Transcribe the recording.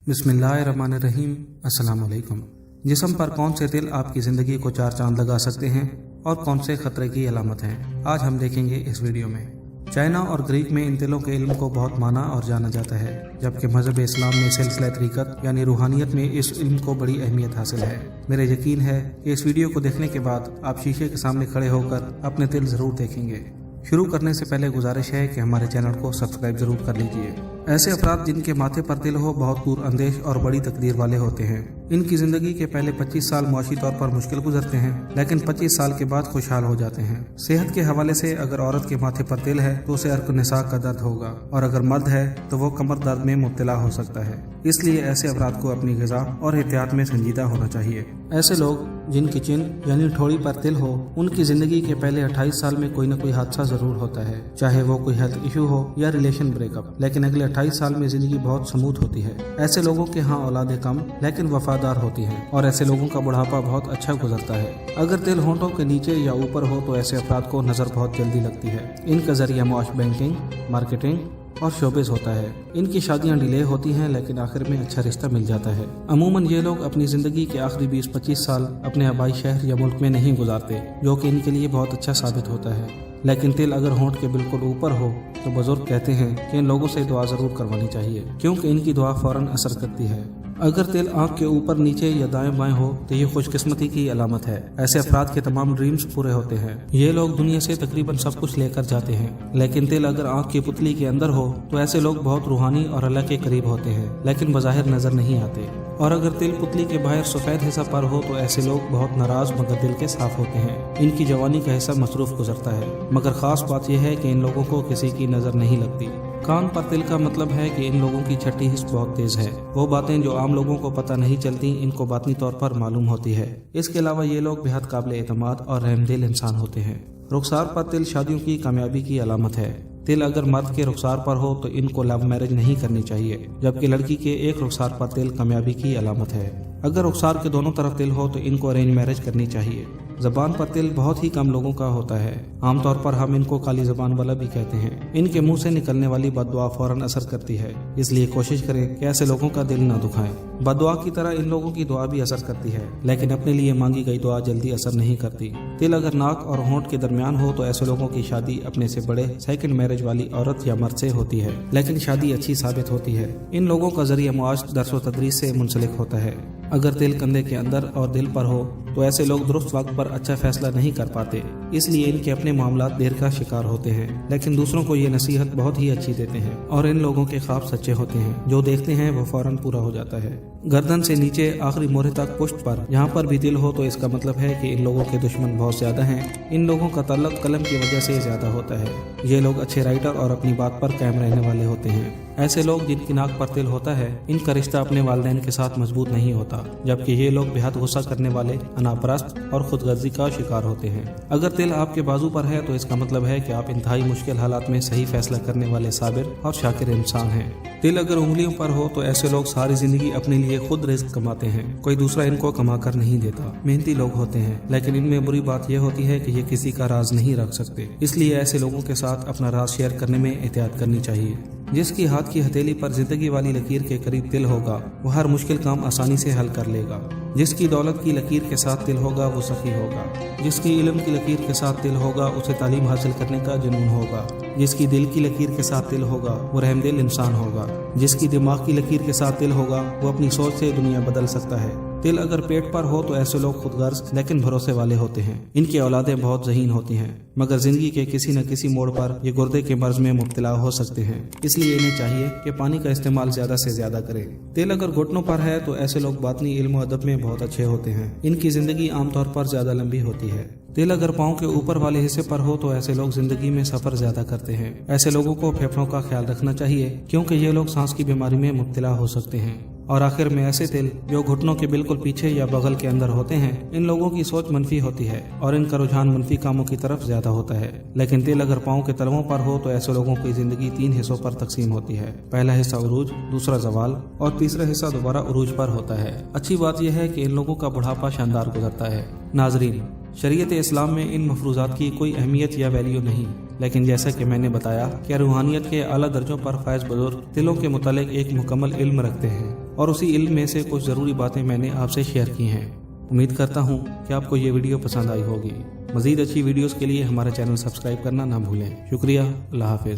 बिस्मिल्लाहिर्रहमानिर्रहीम। अस्सलाम वालेकुम। जिस्म पर कौन से तिल आपकी ज़िंदगी को चार चांद लगा सकते हैं और कौन से खतरे की अलामत हैं, आज हम देखेंगे इस वीडियो में। चाइना और ग्रीक में इन तिलों के इल्म को बहुत माना और जाना जाता है, जबकि मजहब इस्लाम में सिलसिला तरीक़त यानी रूहानियत में इस इल्म को बड़ी अहमियत हासिल है। मेरा यकीन है कि इस वीडियो को देखने के बाद आप शीशे के सामने खड़े होकर अपने तिल ज़रूर देखेंगे। शुरू करने से पहले गुजारिश है कि हमारे चैनल को सब्सक्राइब जरूर कर लीजिए। ऐसे अफराद जिनके माथे पर तिल हो बहुत दूर अंदेश और बड़ी तकदीर वाले होते हैं। इनकी जिंदगी के पहले 25 साल मुआशी तौर पर मुश्किल गुजरते हैं, लेकिन 25 साल के बाद खुशहाल हो जाते हैं। सेहत के हवाले से अगर औरत के माथे पर तिल है तो उसे अर्क निसा का दर्द होगा, और अगर मर्द है तो वो कमर दर्द में मुब्तला हो सकता है। इसलिए ऐसे अफराद को अपनी ग़िज़ा और एहतियात में संजीदा होना चाहिए। ऐसे लोग जिनकी चिन यानी ठोड़ी पर तिल हो, उनकी जिंदगी के पहले 28 साल में कोई न कोई हादसा जरूर होता है, चाहे वो कोई हेल्थ इशू हो या रिलेशन ब्रेकअप। लेकिन अगले 28 साल में जिंदगी बहुत स्मूथ होती है। ऐसे लोगों के यहाँ औलादे कम लेकिन वफादार होती हैं, और ऐसे लोगों का बुढ़ापा बहुत अच्छा गुजरता है। अगर तिल होंठों के नीचे या ऊपर हो तो ऐसे अफराद को नजर बहुत जल्दी लगती है। इनका जरिया मुआश बैंकिंग, मार्केटिंग और शोबिस होता है। इनकी शादियां डिले होती हैं, लेकिन आखिर में अच्छा रिश्ता मिल जाता है। अमूमन ये लोग अपनी जिंदगी के आखिरी 20-25 साल अपने आबाई शहर या मुल्क में नहीं गुजारते, जो कि इनके लिए बहुत अच्छा साबित होता है। लेकिन तिल अगर होंठ के बिल्कुल ऊपर हो तो बुजुर्ग कहते हैं कि इन लोगों से दुआ जरूर करवानी चाहिए, क्योंकि इनकी दुआ फौरन असर करती है। अगर तिल आंख के ऊपर, नीचे या दाएं बाएं हो तो ये खुशकिस्मती की अलामत है। ऐसे अफराद के तमाम ड्रीम्स पूरे होते हैं। ये लोग दुनिया से तकरीबन सब कुछ लेकर जाते हैं। लेकिन तिल अगर आंख की पुतली के अंदर हो तो ऐसे लोग बहुत रूहानी और अल्लाह के करीब होते हैं, लेकिन बज़ाहिर नजर नहीं आते। और अगर तिल पुतली के बाहर सफेद हिस्सा पर हो तो ऐसे लोग बहुत नाराज मगर दिल के साफ होते हैं। इनकी जवानी का हिस्सा मसरूफ गुजरता है, मगर खास बात यह है कि इन लोगों को किसी की नजर नहीं लगती। कान पर तिल का मतलब है कि इन लोगों की छठी हिस्स बहुत तेज है। वो बातें जो आम लोगों को पता नहीं चलती, इनको बातनी तौर पर मालूम होती है। इसके अलावा ये लोग बेहद काबिल एतमाद और रहमदिल इंसान होते हैं। रुखसार पर तिल शादियों की कामयाबी की अलामत है। तिल अगर मर्द के रुखसार पर हो तो इनको लव मैरिज नहीं करनी चाहिए, जबकि लड़की के एक रुखसार पर तिल कामयाबी की अलामत है। अगर रुखसार के दोनों तरफ तिल हो तो इनको अरेंज मैरिज करनी चाहिए। जबान पर तिल बहुत ही कम लोगों का होता है। आमतौर पर हम इनको काली जबान वाला भी कहते हैं। इनके मुंह से निकलने वाली बददुआ फौरन असर करती है, इसलिए कोशिश करें कि ऐसे लोगों का दिल न दुखाएं। बददुआ की तरह इन लोगों की दुआ भी असर करती है, लेकिन अपने लिए मांगी गई दुआ जल्दी असर नहीं करती। तिल अगर नाक और होंठ के दरमियान हो तो ऐसे लोगों की शादी अपने से बड़े सेकंड मैरिज वाली औरत या मर्द से होती है, लेकिन शादी अच्छी साबित होती है। इन लोगों का जरिया मुआश दर्स व तदरीस से मुंसलिक होता है। अगर तिल कंधे के अंदर और दिल पर हो तो ऐसे लोग दुरुस्त वक्त पर अच्छा फैसला नहीं कर पाते, इसलिए इनके अपने मामलात देर का शिकार होते हैं, लेकिन दूसरों को ये नसीहत बहुत ही अच्छी देते हैं। और इन लोगों के ख्वाब सच्चे होते हैं, जो देखते हैं वो फौरन पूरा हो जाता है। गर्दन से नीचे आखिरी मोहरे तक पुष्ट पर जहाँ पर भी तिल हो तो इसका मतलब है कि इन लोगों के दुश्मन बहुत ज्यादा हैं। इन लोगों का ताल्लुक कलम की वजह से ज्यादा होता है। ये लोग अच्छे राइटर और अपनी बात पर कायम रहने वाले होते हैं। ऐसे लोग जिनकी नाक पर तिल होता है, इनका रिश्ता अपने वालिदैन के साथ मजबूत नहीं होता, जबकि ये लोग बेहद गुस्सा करने वाले, अनापरस्त और खुदगर्जी का शिकार होते हैं। अगर तिल आपके बाजू पर है तो इसका मतलब है कि आप इंतहाई मुश्किल हालात में सही फैसला करने वाले साबिर और शाकिर इंसान हैं। तिल अगर उंगलियों पर हो तो ऐसे लोग सारी जिंदगी अपने लिए खुद रिस्क कमाते हैं, कोई दूसरा इनको कमा कर नहीं देता। मेहनती लोग होते हैं, लेकिन इनमें बुरी बात यह होती है कि ये किसी का राज नहीं रख सकते, इसलिए ऐसे लोगों के साथ अपना राज शेयर करने में एहतियात करनी चाहिए। जिसकी हाथ की हथेली पर जिंदगी वाली लकीर के करीब तिल होगा वो हर मुश्किल काम आसानी से हल कर लेगा। जिसकी दौलत की लकीर के साथ तिल होगा वो सखी होगा। जिसकी इल्म की लकीर के साथ तिल होगा उसे तालीम हासिल करने का जुनून होगा। जिसकी दिल की लकीर के साथ तिल होगा वो रहमदिल इंसान होगा। जिसकी दिमाग की लकीर के साथ तिल होगा वो अपनी सोच से दुनिया बदल सकता है। तिल अगर पेट पर हो तो ऐसे लोग खुदगर्ज लेकिन भरोसे वाले होते हैं। इनकी औलादें बहुत ज़हीन होती हैं, मगर जिंदगी के किसी न किसी मोड़ पर ये गुर्दे के मर्ज में मुब्तला हो सकते हैं, इसलिए इन्हें चाहिए कि पानी का इस्तेमाल ज्यादा से ज्यादा करें। तिल अगर घुटनों पर है तो ऐसे लोग बातनी इल्म और अदब में बहुत अच्छे होते हैं। इनकी जिंदगी आमतौर पर ज्यादा लंबी होती है। तिल अगर पाँव के ऊपर वाले हिस्से पर हो तो ऐसे लोग जिंदगी में सफर ज्यादा करते हैं। ऐसे लोगों को फेफड़ों का ख्याल रखना चाहिए, क्योंकि ये लोग सांस की बीमारी में मुब्तला हो सकते हैं। और आखिर में ऐसे तिल जो घुटनों के बिल्कुल पीछे या बगल के अंदर होते हैं, इन लोगों की सोच मनफी होती है और इनका रुझान मनफी कामों की तरफ ज्यादा होता है। लेकिन तिल अगर पाँव के तलवों पर हो तो ऐसे लोगों की जिंदगी 3 हिस्सों पर तकसीम होती है। पहला हिस्सा उरूज, दूसरा जवाल और तीसरा हिस्सा दोबारा उरूज पर होता है। अच्छी बात यह है कि इन लोगों का बुढ़ापा शानदार गुजरता है। नाजरीन, शरीयत इस्लाम में इन मफरूजात की कोई अहमियत या वैल्यू नहीं, लेकिन जैसा कि मैंने बताया कि रूहानियत के आला दर्जों पर फायज बुजुर्ग तिलों के मुतालिक एक मुकम्मल इल्म रखते हैं। और उसी इल्म में से कुछ ज़रूरी बातें मैंने आपसे शेयर की हैं। उम्मीद करता हूँ कि आपको ये वीडियो पसंद आई होगी। मज़ीद अच्छी वीडियोस के लिए हमारा चैनल सब्सक्राइब करना ना भूलें। शुक्रिया। अल्लाह हाफिज़।